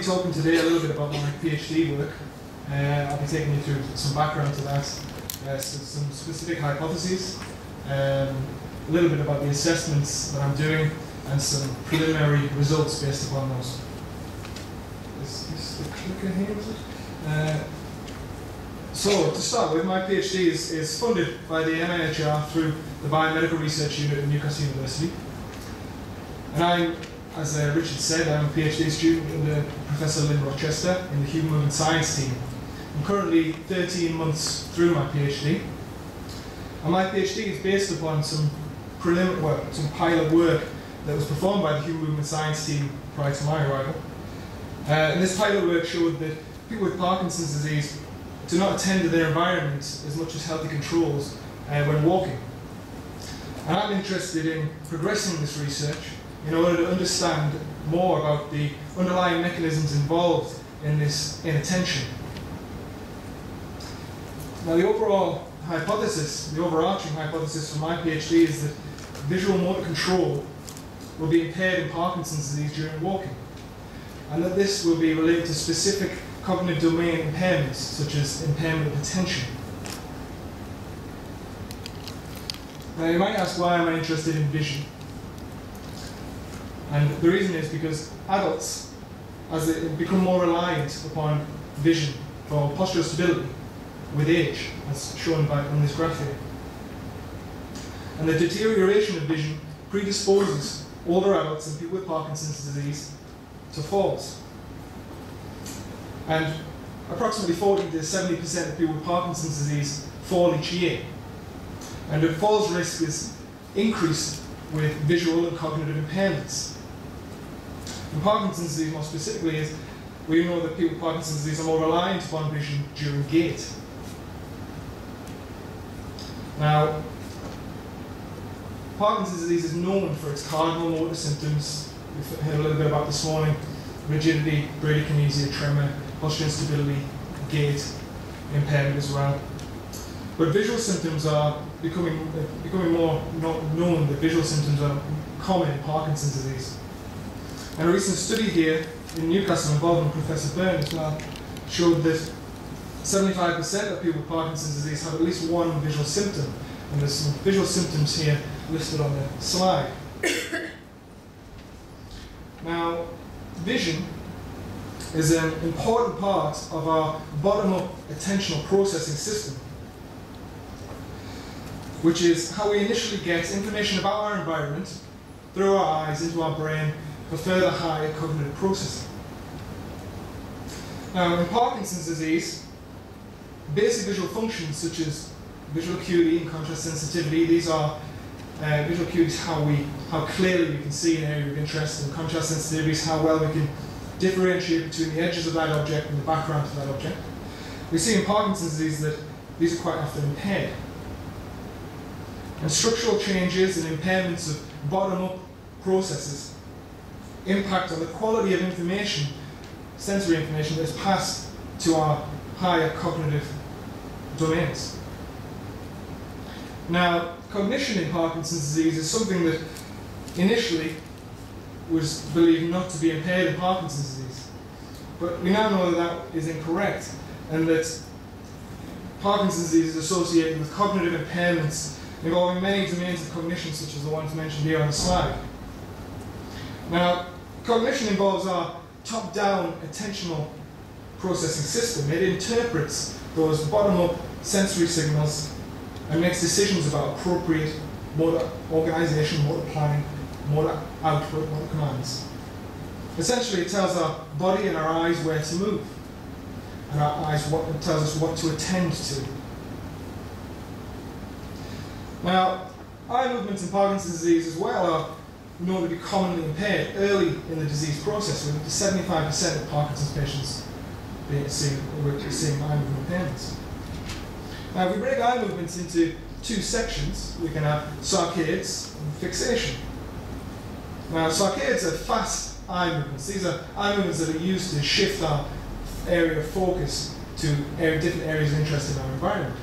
be talking today a little bit about my PhD work. I'll be taking you through some background to that, some specific hypotheses, a little bit about the assessments that I'm doing, and some preliminary results based upon those. Is this the clicker here, is it? So, to start with, my PhD is funded by the MNHR through the Biomedical Research Unit at Newcastle University. And I'm, as Richard said, I'm a PhD student under Professor Lynn Rochester in the Human Movement Science team. I'm currently 13 months through my PhD. And my PhD is based upon some pilot work that was performed by the Human Movement Science team prior to my arrival. And this pilot work showed that people with Parkinson's disease do not attend to their environment as much as healthy controls when walking. And I'm interested in progressing this research in order to understand more about the underlying mechanisms involved in this inattention. Now, the overall hypothesis, the overarching hypothesis for my PhD is that visual motor control will be impaired in Parkinson's disease during walking, and that this will be related to specific cognitive domain impairments, such as impairment of attention. Now, you might ask, why am I interested in vision? And the reason is because adults, as they become more reliant upon vision for postural stability with age, as shown on this graph here. And the deterioration of vision predisposes older adults and people with Parkinson's disease to falls. And approximately 40 to 70% of people with Parkinson's disease fall each year. And the falls risk is increased with visual and cognitive impairments. And Parkinson's disease, more specifically, is we know that people with Parkinson's disease are more reliant upon vision during gait. Now, Parkinson's disease is known for its cardinal motor symptoms. We've heard a little bit about this morning: rigidity, bradykinesia, tremor, postural instability, gait impairment as well. But visual symptoms are becoming more known that visual symptoms are common in Parkinson's disease. And a recent study here in Newcastle involving Professor Byrne as well showed that 75% of people with Parkinson's disease have at least one visual symptom. And there's some visual symptoms here listed on the slide. Now, vision is an important part of our bottom-up attentional processing system, which is how we initially get information about our environment through our eyes into our brain for further higher cognitive processing. Now, in Parkinson's disease, basic visual functions such as visual acuity and contrast sensitivity, these are visual acuity is how clearly we can see an area of interest, and contrast sensitivity is how well we can differentiate between the edges of that object and the background of that object. We see in Parkinson's disease that these are quite often impaired. And structural changes and impairments of bottom-up processes impact on the quality of information, sensory information, that is passed to our higher cognitive domains. Now, cognition in Parkinson's disease is something that initially was believed not to be impaired in Parkinson's disease. But we now know that that is incorrect, and that Parkinson's disease is associated with cognitive impairments involving many domains of cognition, such as the ones mentioned here on the slide. Now, cognition involves our top-down attentional processing system. It interprets those bottom-up sensory signals and makes decisions about appropriate motor organization, motor planning, motor output, motor commands. Essentially, it tells our body and our eyes where to move, and our eyes tells us what to attend to. Now, eye movements in Parkinson's disease as well are known to be commonly impaired early in the disease process, with up to 75% of Parkinson's patients seeing eye movement impairments. Now, if we break eye movements into two sections, we can have saccades and fixation. Now, saccades are fast eye movements. These are eye movements that are used to shift our area of focus to different areas of interest in our environment.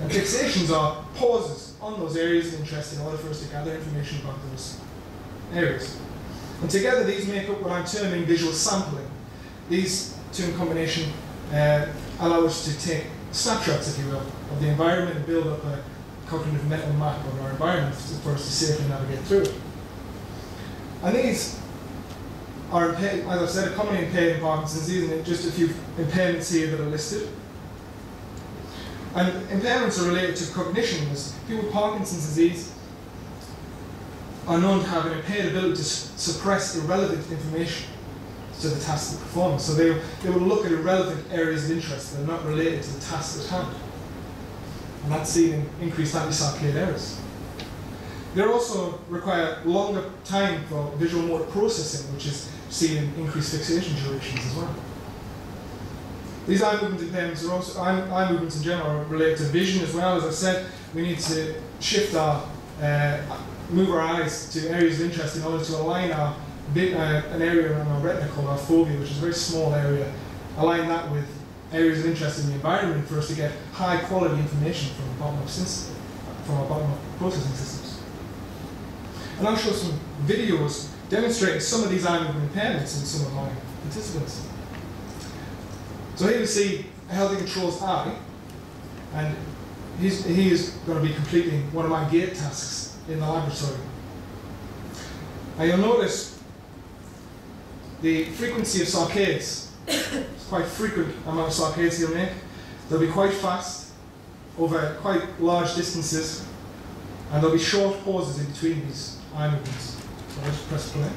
And fixations are pauses on those areas of interest in order for us to gather information about those areas. And together these make up what I'm terming visual sampling. these two in combination allow us to take snapshots, if you will, of the environment and build up a cognitive mental map of our environment for us to safely navigate through it. And these are, as I've said, commonly impaired in Parkinson's disease, and just a few impairments here that are listed. And impairments are related to cognition, as people with Parkinson's disease are known to have an impaired ability to suppress irrelevant information to the task they're performing. So they will look at irrelevant areas of interest that are not related to the task at hand. And that's seen in increased anti-saccade errors. They also require longer time for visual motor processing, which is seen in increased fixation durations as well. These eye movement impairments are also, eye movements in general are related to vision as well. As I said, we need to shift our, move our eyes to areas of interest in order to align our, an area around our retina called our fovea, which is a very small area, align that with areas of interest in the environment for us to get high quality information from the our bottom-up processing systems. And I'll show some videos demonstrating some of these eye movement impairments in some of my participants. So here we see a healthy control's eye, and he is going to be completing one of my gait tasks in the laboratory. And you'll notice the frequency of saccades. It's quite frequent amount of saccades he'll make. They'll be quite fast, over quite large distances, and there'll be short pauses in between these eye movements. So I'll just press play.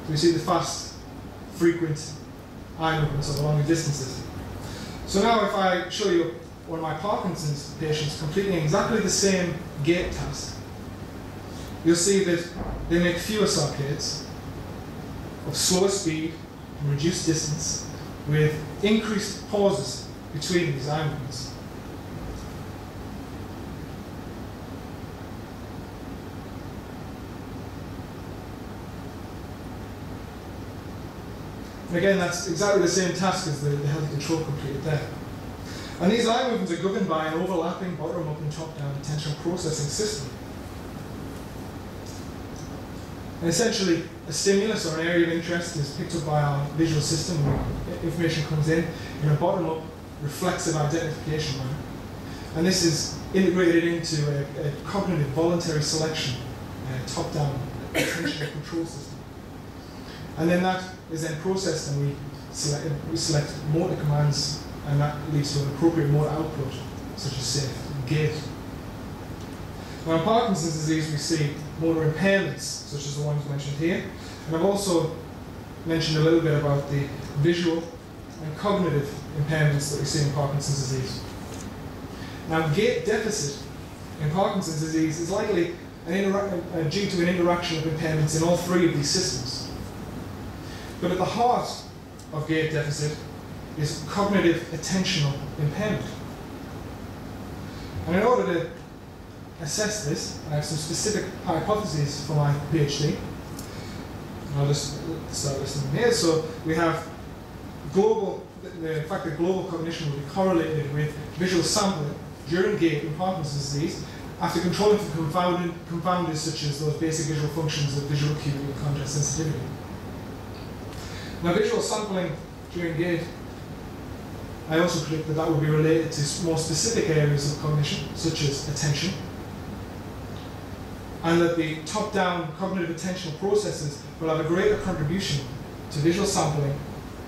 So you see the fast, frequent eye movements over longer distances. So now if I show you one of my Parkinson's patients completing exactly the same gait task, you'll see that they make fewer saccades, of slower speed and reduced distance, with increased pauses between these eye movements. And again, that's exactly the same task as the healthy control completed there. And these eye movements are governed by an overlapping bottom-up and top-down attentional processing system. And essentially, a stimulus or an area of interest is picked up by our visual system where information comes in a bottom-up reflexive identification manner. And this is integrated into a cognitive voluntary selection, top-down attentional control system. And then that is then processed, and we select motor commands, and that leads to an appropriate motor output, such as, say, gait. Now in Parkinson's disease, we see motor impairments, such as the ones mentioned here. And I've also mentioned a little bit about the visual and cognitive impairments that we see in Parkinson's disease. Now, gait deficit in Parkinson's disease is likely due to an interaction of impairments in all three of these systems. But at the heart of gait deficit is cognitive attentional impairment. And in order to assess this, I have some specific hypotheses for my PhD. I'll just start listing them here. So we have the fact that global cognition will be correlated with visual sampling during gait in Parkinson's disease after controlling for confounders such as those basic visual functions of visual acuity and contrast sensitivity. Now, visual sampling during gait, I also predict that would be related to more specific areas of cognition, such as attention, and that the top-down cognitive attentional processes will have a greater contribution to visual sampling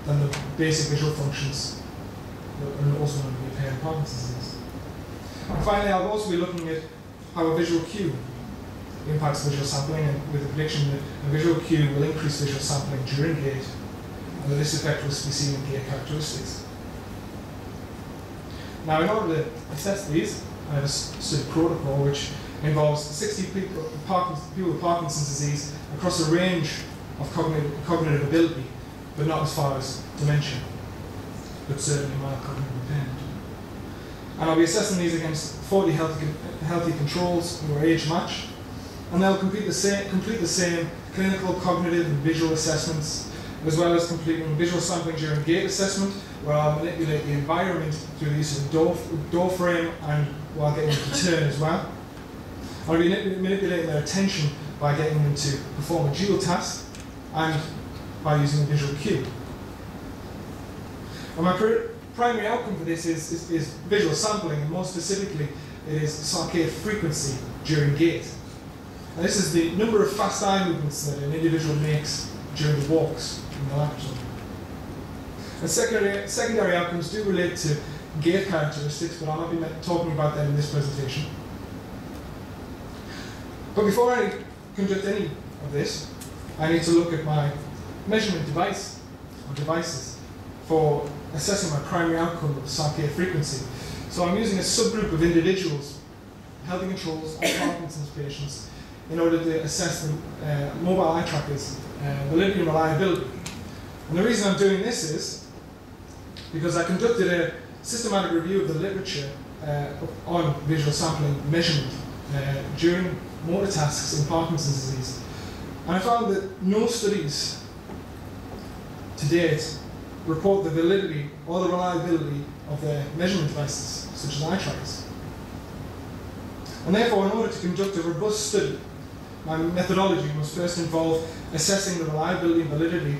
than the basic visual functions that are also going to be impaired in Parkinson's disease. And finally, I'll also be looking at how a visual cue impacts visual sampling, and with the prediction that a visual cue will increase visual sampling during gait, and that this effect will be seen in gait characteristics. Now, in order to assess these, I have a study protocol which involves 60 people with Parkinson's disease across a range of cognitive ability, but not as far as dementia, but certainly mild cognitive impairment. And I'll be assessing these against 40 healthy controls who are age matched, and they'll complete the same clinical, cognitive, and visual assessments, as well as completing visual sampling during gait assessment, where I'll manipulate the environment through the use of a door frame and while getting them to turn as well. I'll be manipulating their attention by getting them to perform a dual task and by using a visual cue. And my primary outcome for this is visual sampling, and more specifically, it is saccade frequency during gait. And this is the number of fast eye movements that an individual makes during the walks in the laboratory. And secondary outcomes do relate to gait characteristics, but I'll not be talking about them in this presentation. But before I conduct any of this, I need to look at my measurement device, or devices, for assessing my primary outcome of saccade frequency. So I'm using a subgroup of individuals, healthy controls, and Parkinson's patients, in order to assess the mobile eye trackers' validity and reliability. And the reason I'm doing this is because I conducted a systematic review of the literature on visual sampling measurement during motor tasks in Parkinson's disease. And I found that no studies to date report the validity or the reliability of their measurement devices, such as eye trackers. And therefore, in order to conduct a robust study, my methodology must first involve assessing the reliability and validity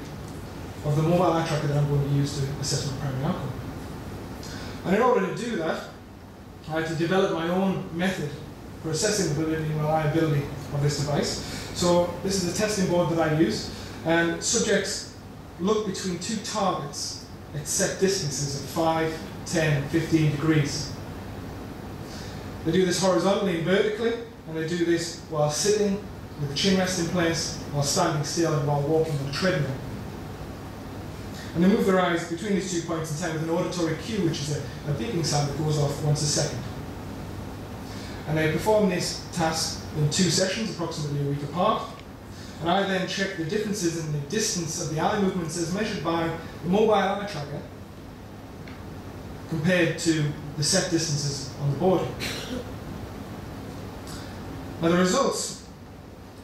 of the mobile eye tracker that I'm going to use to assess my primary outcome. And in order to do that, I had to develop my own method for assessing the validity and reliability of this device. So this is the testing board that I use, and subjects look between two targets at set distances of 5, 10, and 15 degrees. They do this horizontally and vertically, and they do this while sitting with the chin rest in place, while standing still, and while walking on a treadmill. And they move their eyes between these 2 points in time with an auditory cue, which is a beeping sound that goes off once a second. And they perform this task in 2 sessions, approximately a week apart. And I then check the differences in the distance of the eye movements as measured by the mobile eye tracker compared to the set distances on the board. Now the results,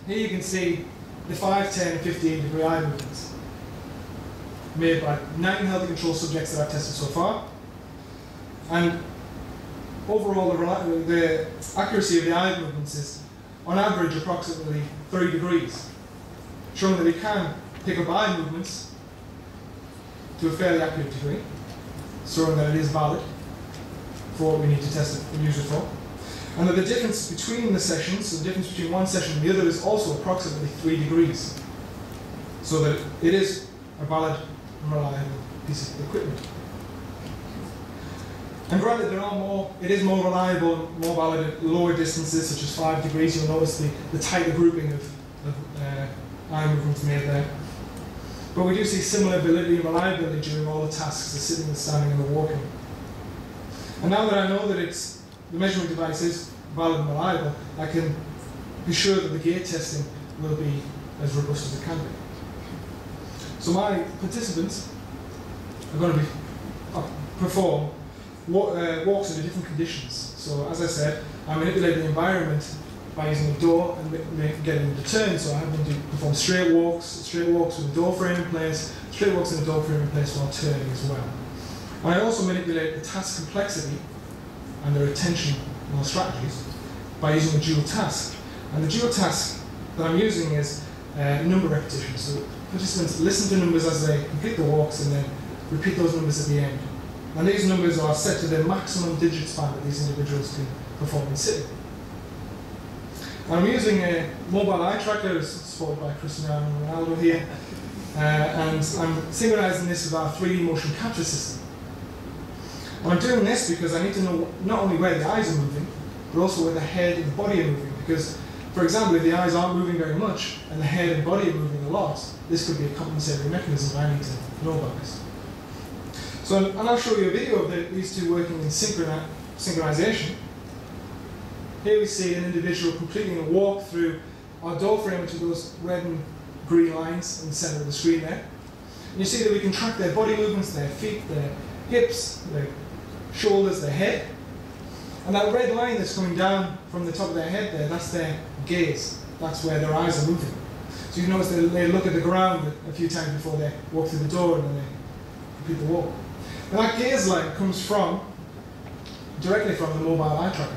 here you can see the 5, 10, and 15 degree eye movements made by 9 healthy control subjects that I've tested so far. And overall, the accuracy of the eye movements is, on average, approximately 3 degrees, showing that we can pick up eye movements to a fairly accurate degree, showing that it is valid for what we need to test it and use it for. And that the difference between the sessions, so the difference between one session and the other, is also approximately 3 degrees, so that it is a valid and reliable piece of equipment. And granted, it is more reliable, more valid at lower distances, such as 5 degrees. You'll notice the tighter grouping of eye movements made there. But we do see similar validity and reliability during all the tasks, the sitting, the standing, and the walking. And now that I know that the measurement device is valid and reliable, I can be sure that the gait testing will be as robust as it can be. So my participants are going to perform walks under different conditions. So as I said, I manipulate the environment by using a door and getting them to turn. So I have them to perform straight walks with a door frame in place, straight walks in a door frame in place while turning as well. And I also manipulate the task complexity and their attention strategies by using a dual task. And the dual task that I'm using is number repetition. So participants listen to numbers as they complete the walks and then repeat those numbers at the end. And these numbers are set to the maximum digit span that these individuals can perform in sitting. And I'm using a mobile eye tracker, as supported by Cristiano Ronaldo here, and I'm synchronizing this with our 3D motion capture system. And I'm doing this because I need to know not only where the eyes are moving, but also where the head and body are moving. Because, for example, if the eyes aren't moving very much and the head and body are moving a lot, this could be a compensatory mechanism I need to know about this. So, and I'll show you a video of these two working in synchronization. Here we see an individual completing a walk through our door frame, which are those red and green lines in the center of the screen there. And you see that we can track their body movements, their feet, their hips, their shoulders, their head. And that red line that's coming down from the top of their head there, that's their gaze. That's where their eyes are moving. So you notice they look at the ground a few times before they walk through the door and then they complete the walk. And that gaze line comes directly from the mobile eye tracker.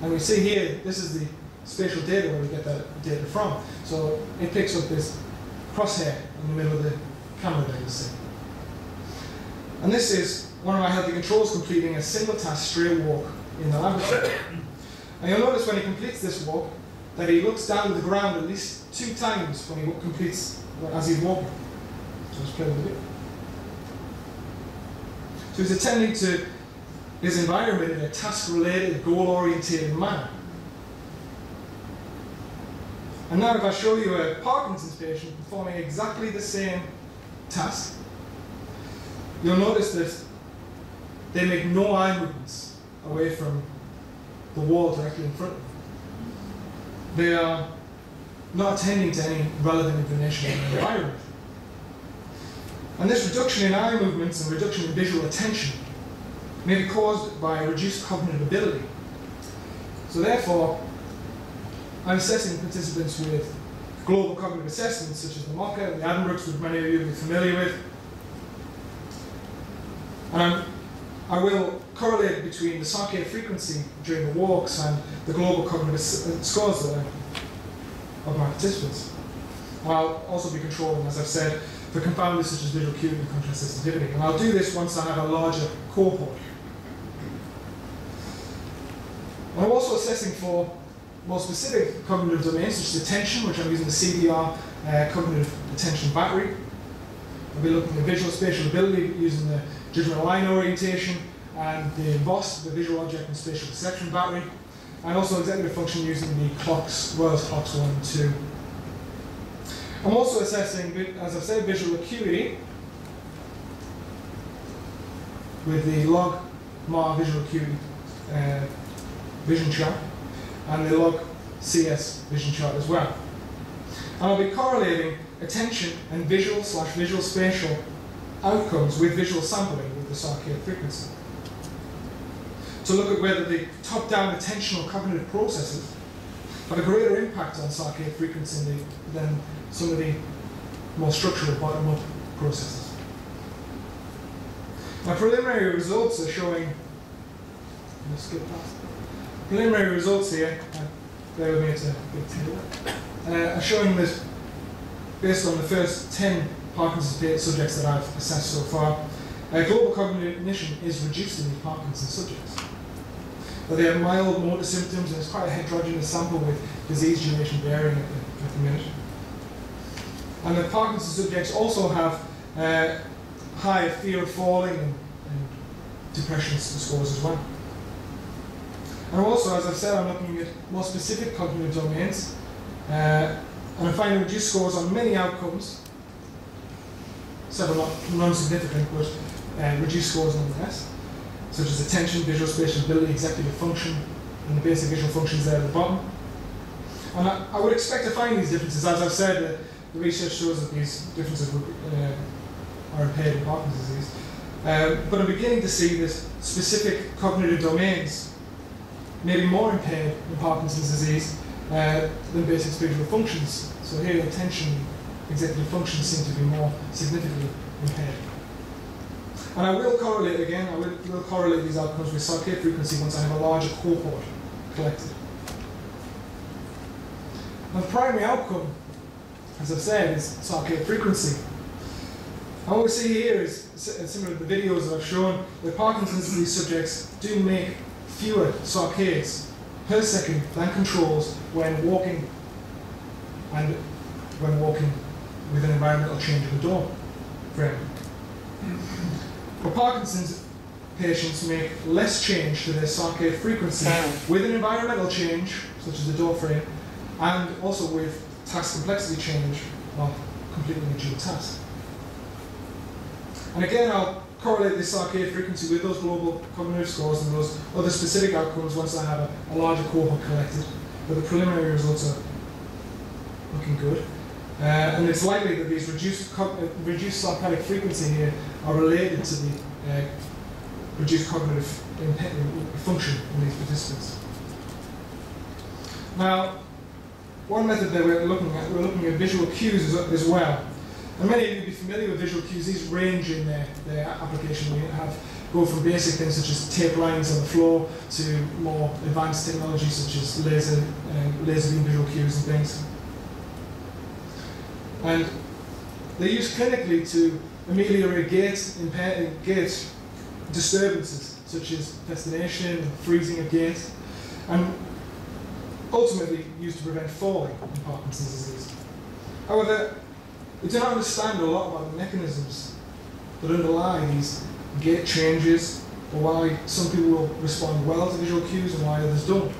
And we see here, this is the spatial data where we get that data from. So it picks up this crosshair in the middle of the camera there, you see. And this is one of my healthy controls completing a single task straight walk in the laboratory. And you'll notice when he completes this walk that he looks down to the ground at least 2 times when he completes, as he's walking. So let's play with the video. So he's attending to his environment in a task-related, goal-oriented manner. And now if I show you a Parkinson's patient performing exactly the same task, you'll notice that they make no eye movements away from the wall directly in front of them. They are not attending to any relevant information in the environment. And this reduction in eye movements and reduction in visual attention may be caused by reduced cognitive ability. So therefore, I'm assessing participants with global cognitive assessments such as the MOCA and the Addenbrooks, which many of you will be familiar with. And I will correlate between the saccade frequency during the walks and the global cognitive scores of my participants. And I'll also be controlling, as I've said, for confounders such as visual acuity and contrast sensitivity. And I'll do this once I have a larger cohort. And I'm also assessing for more specific cognitive domains such as attention, which I'm using the CDR cognitive attention battery. I'll be looking at visual spatial ability using the judgmental line orientation and the VOS, the visual object and spatial perception battery, and also executive function using the clocks, Wells clocks 1 and 2. I'm also assessing, as I've said, visual acuity with the log MAR visual acuity vision chart and the log CS vision chart as well. And I'll be correlating attention and visual/visual spatial outcomes with visual sampling with the saccade frequency, to look at whether the top-down attentional cognitive processes have a greater impact on saccade frequency than some of the more structural bottom-up processes. My preliminary results are showing, let's skip past. Preliminary results here, bear with me, it's a big table, are showing that based on the first 10 Parkinson's subjects that I've assessed so far, global cognition is reduced in these Parkinson's subjects. But they have mild motor symptoms, and it's quite a heterogeneous sample with disease duration varying at the minute. And the Parkinson's subjects also have higher fear of falling and depression scores as well. And also, as I've said, I'm looking at more specific cognitive domains, and I'm finding reduced scores on many outcomes, several not non-significant, but reduced scores nonetheless, such as attention, visual spatial ability, executive function, and the basic visual functions there at the bottom. And I would expect to find these differences. As I've said, the research shows that these differences are impaired in Parkinson's disease. But I'm beginning to see that specific cognitive domains may be more impaired in Parkinson's disease than basic visual functions. So here, attention, executive functions seem to be more significantly impaired. And I will correlate again, I will correlate these outcomes with saccade frequency once I have a larger cohort collected. Now the primary outcome, as I've said, is saccade frequency. And what we see here is similar to the videos that I've shown, that Parkinson's disease subjects do make fewer saccades per second than controls when walking and when walking with an environmental change of the door frame. But Parkinson's patients make less change to their saccade frequency with an environmental change, such as the door frame, and also with task complexity change of completing a dual task. And again, I'll correlate this saccade frequency with those global cognitive scores and those other specific outcomes once I have a larger cohort collected. But the preliminary results are looking good. And it's likely that these reduced saccadic frequency here are related to the reduced cognitive function in these participants. Now, one method that we're looking at visual cues as well. And many of you will be familiar with visual cues. These range in their application. We have go from basic things such as tape lines on the floor to more advanced technology such as laser beam visual cues and things. And they're used clinically to ameliorate gait disturbances such as fascination and freezing of gait, and ultimately used to prevent falling in Parkinson's disease. However, we do not understand a lot about the mechanisms that underlie these gait changes, or why some people will respond well to visual cues and why others don't.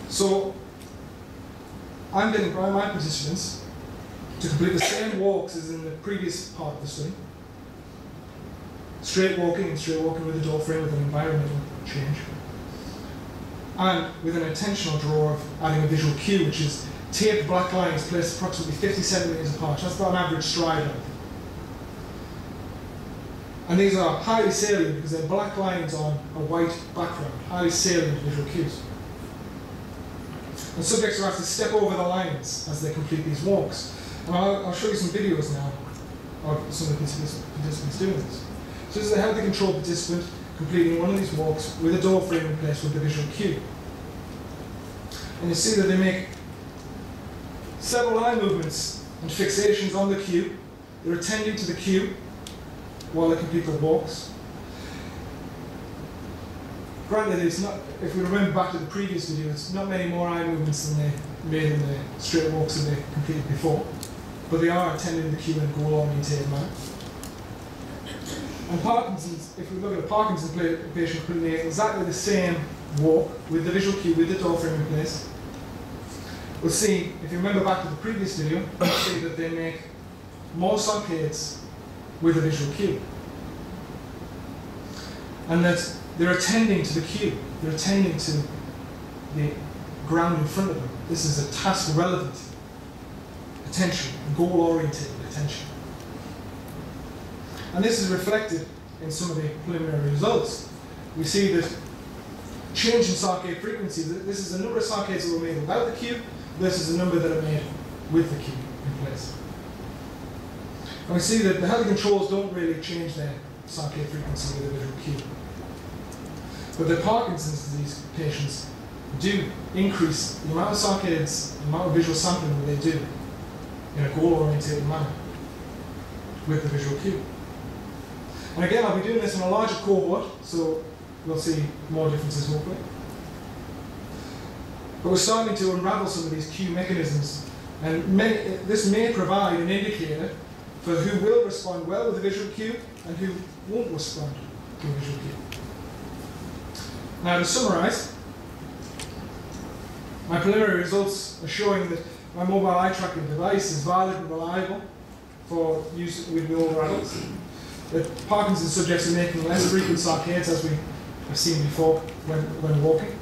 So I'm getting my participants to complete the same walks as in the previous part of the study. Straight walking and straight walking with a door frame with an environmental change. And with an intentional draw of adding a visual cue, which is taped black lines placed approximately 50 centimeters apart. That's about an average stride length. And these are highly salient because they're black lines on a white background, highly salient visual cues. And subjects are asked to step over the lines as they complete these walks. And I'll show you some videos now of some of the participants doing this. So this is a healthy control participant completing one of these walks with a door frame in place with the visual cue. And you see that they make several eye movements and fixations on the cue. They're attending to the cue while they complete the walks. Granted, it's not, if we remember back to the previous video, it's not many more eye movements than they made in the straight walks that they completed before, but they are attending the cue in a goal-oriented manner. And Parkinson's, if we look at a Parkinson's patient completing exactly the same walk with the visual cue, with the door frame in place, we'll see, if you remember back to the previous video, you'll see that they make more saccades with a visual cue. And that they're attending to the cue. They're attending to the ground in front of them. This is a task-relevant attention, goal-oriented attention. And this is reflected in some of the preliminary results. We see that change in saccade frequency, this is the number of saccades that were made without the cue versus the number that are made with the cue in place. And we see that the healthy controls don't really change their saccade frequency with a visual cue. But the Parkinson's disease patients do increase the amount of saccades, the amount of visual sampling that they do in a goal-oriented manner with the visual cue. And again, I'll be doing this in a larger cohort, so we'll see more differences hopefully. But we're starting to unravel some of these cue mechanisms, and this may provide an indicator for who will respond well with a visual cue and who won't respond to a visual cue. Now to summarize, my preliminary results are showing that my mobile eye tracking device is valid and reliable for use with older adults. That Parkinson's subjects are making less frequent saccades, as we have seen before when walking.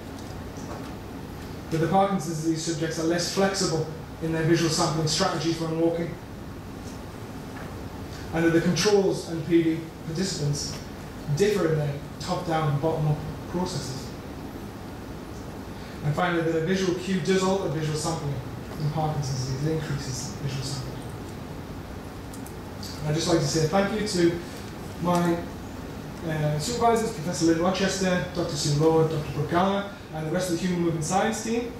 That the Parkinson's disease subjects are less flexible in their visual sampling strategies when walking. And that the controls and PD participants differ in their top-down and bottom-up processes. And finally, that a visual cue does alter visual sampling in Parkinson's disease. It increases visual sampling. And I'd just like to say thank you to my supervisors, Professor Lynn Rochester, Dr. Sue Lord, Dr. Brooke Gallagher, and the rest of the Human Movement Science team.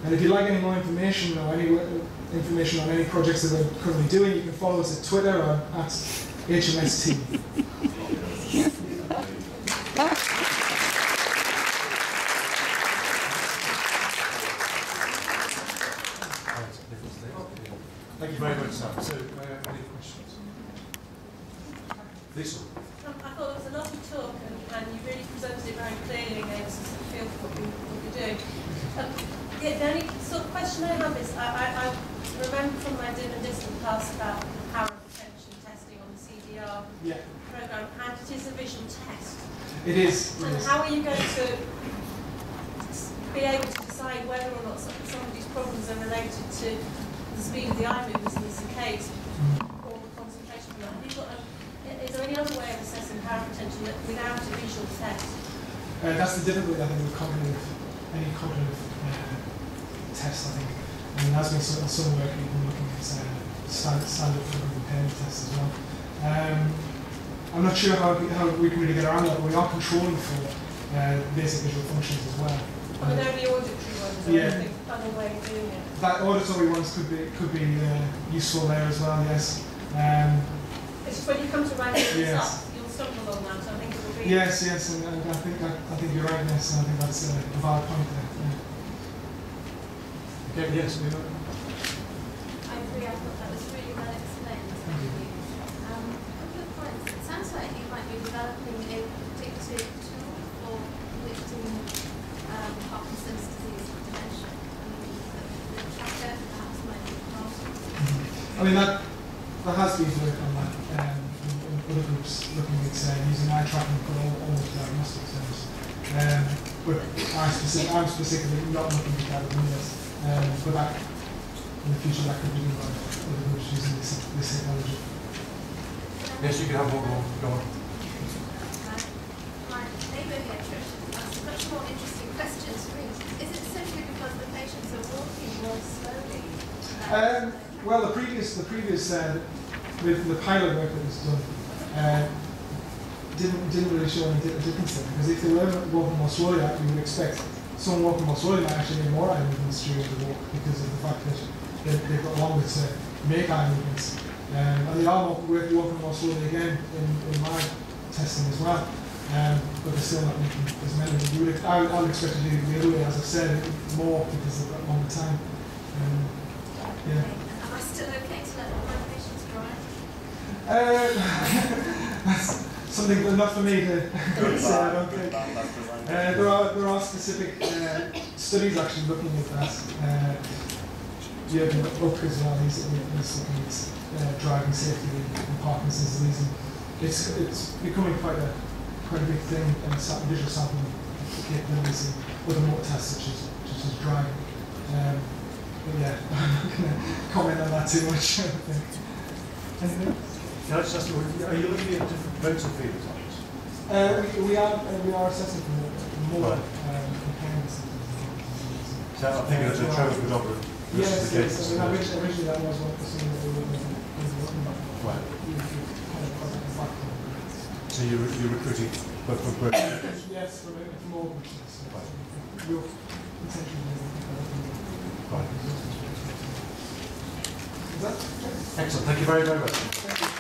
And if you'd like any more information or any information on any projects that we're currently doing, you can follow us at Twitter or at HMST. Thank you very much, Sam. So, any questions? Lisa? I thought it was a lovely talk, and you really presented it very clearly and gave us a feel for what you're doing. The only sort of question I have is, I remember from my dim and distant past about power of attention testing on the CDR program, and it is a vision test. It is. And how are you going to be able to decide whether or not some of these problems are related to the speed of the eye movements and the saccades, or the concentration of that? Have you got is there any other way of assessing power of attention without a visual test? That's the difficulty, I think, with any cognitive test, I think. I mean, there's been some work even looking at standard for impairment tests as well. I'm not sure how we can really get around that, but we are controlling for basic visual functions as well. I mean, they're the auditory ones, Yeah. I think other way of doing it. That auditory ones could be useful there as well, yes. It's just when you come to writing this Yes. up, you'll stumble on that, so I think it will be... Yes, and I think you're right, yes, and I think that's a valid point there. Yeah. Okay, yes, we know. I agree, I thought that was really well explained. Thank you. A couple of points. It sounds like you might be developing a predictive tool for predicting Parkinson's disease and dementia. I mean, the tracker perhaps might be part of it. I mean, that has been work on that in other groups looking at using eye tracking for all the diagnostic terms. But I'm specifically not looking at that at the minute. But that, in the future, that could be done by other groups using this technology. Yes, you can have one more. Go on. My neighbour here, Trish, asked much more interesting questions for me. Is it simply because the patients are walking more slowly? Well, the previous with the pilot work that was done didn't really show any difference there, because if they were walking more slowly, you would expect someone walking more slowly might actually get more eye movements during the walk because of the fact that they've got longer to make eye movements. And they are walking more slowly again in my testing as well. But they're still not making as many. I would expect to do the other way, as I've said, more because they've got longer time. Yeah. Am I still okay to let my patients drive? That's something that's not for me to say, I don't think. There are specific studies actually looking at that. Jürgen Buck as well, he's looking at driving safety in Parkinson's disease. And it's becoming quite a big thing, and visual sampling capabilities and other motor tests such as driving. But yeah, I'm not going to comment on that too much, I don't think. Anything? Can I just ask you, are you looking at different motor phenotypes? We are assessing for more Right. impairments. So I'm thinking of the travel predominant. Yes, I mean, originally that was what something that we were looking at. Right. You kind of put that factor. So you're recruiting both from both. Yes, from all groups. Right. We'll potentially Right. Is that? Excellent. Thank you very, very much. Thank you.